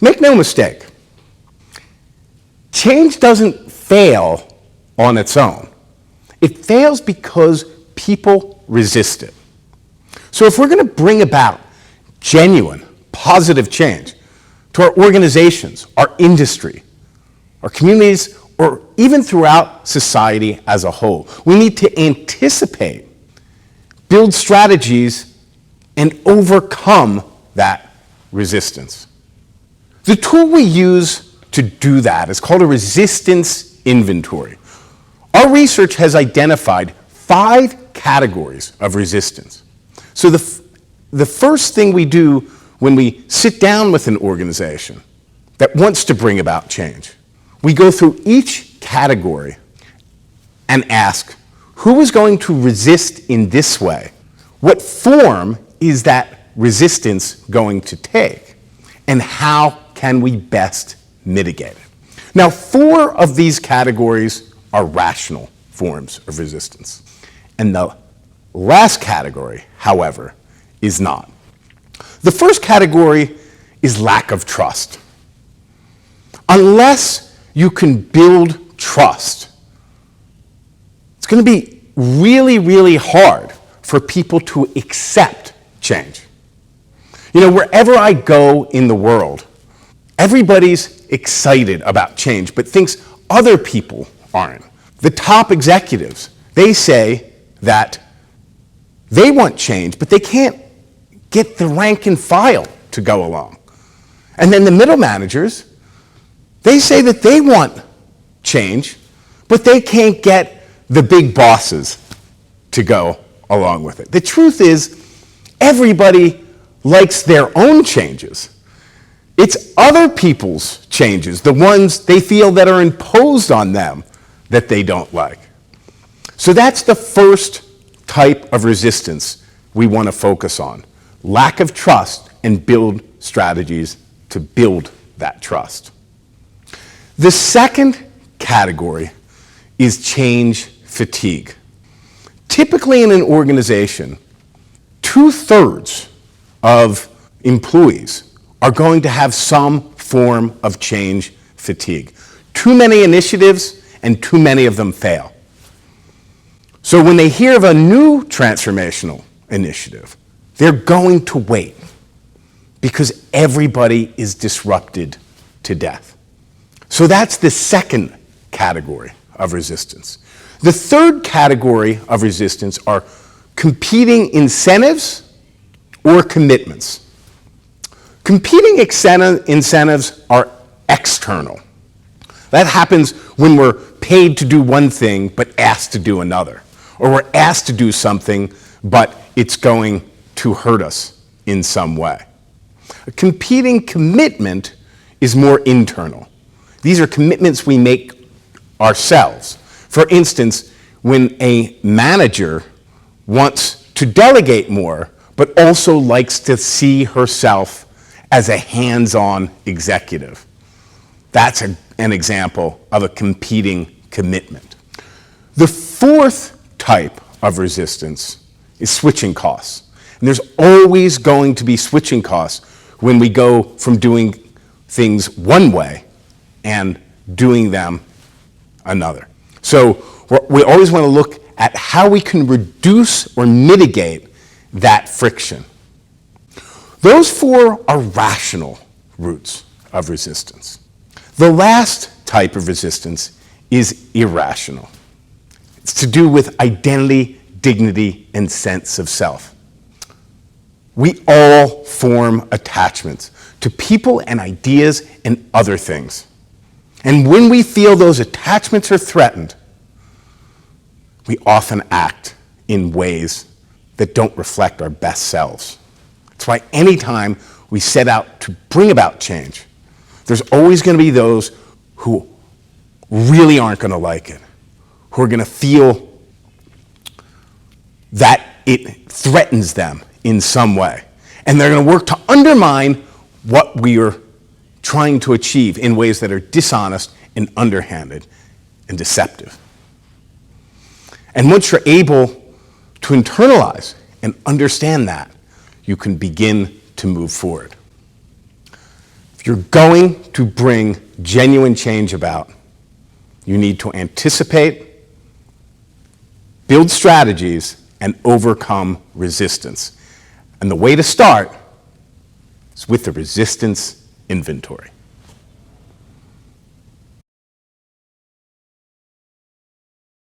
Make no mistake, change doesn't fail on its own. It fails because people resist it. So if we're going to bring about genuine, positive change to our organizations, our industry, our communities, or even throughout society as a whole, we need to anticipate, build strategies, and overcome that resistance. The tool we use to do that is called a resistance inventory. Our research has identified 5 categories of resistance. So the first thing we do when we sit down with an organization that wants to bring about change, we go through each category and ask, who is going to resist in this way? What form is that resistance going to take? And how can we best mitigate it? Now, 4 of these categories are rational forms of resistance. And the last category, however, is not. The first category is lack of trust. Unless you can build trust, it's going to be really, really hard for people to accept change. You know, wherever I go in the world, everybody's excited about change, but thinks other people aren't. The top executives, they say that they want change, but they can't get the rank and file to go along. And then the middle managers, they say that they want change, but they can't get the big bosses to go along with it. The truth is, everybody likes their own changes. It's other people's changes, the ones they feel that are imposed on them, that they don't like. So that's the first type of resistance we want to focus on. Lack of trust, and build strategies to build that trust. The second category is change fatigue. Typically in an organization, 2/3 of employees are going to have some form of change fatigue. Too many initiatives and too many of them fail. So when they hear of a new transformational initiative, they're going to wait because everybody is disrupted to death. So that's the second category of resistance. The third category of resistance are competing incentives or commitments. Competing incentives are external. That happens when we're paid to do one thing but asked to do another, or we're asked to do something but it's going to hurt us in some way. A competing commitment is more internal. These are commitments we make ourselves. For instance, when a manager wants to delegate more, but also likes to see herself as a hands-on executive. That's an example of a competing commitment. The fourth type of resistance is switching costs. And there's always going to be switching costs when we go from doing things one way and doing them another. So we always want to look at how we can reduce or mitigate that friction. Those 4 are rational roots of resistance. The last type of resistance is irrational. It's to do with identity, dignity, and sense of self. We all form attachments to people and ideas and other things. And when we feel those attachments are threatened, we often act in ways that don't reflect our best selves. That's why anytime we set out to bring about change, there's always going to be those who really aren't going to like it, who are going to feel that it threatens them in some way. And they're going to work to undermine what we are trying to achieve in ways that are dishonest and underhanded and deceptive. And once you're able to internalize and understand that, you can begin to move forward. If If you're going to bring genuine change about, you need to anticipate, build strategies, and overcome resistance. And the way to start is with the resistance inventory.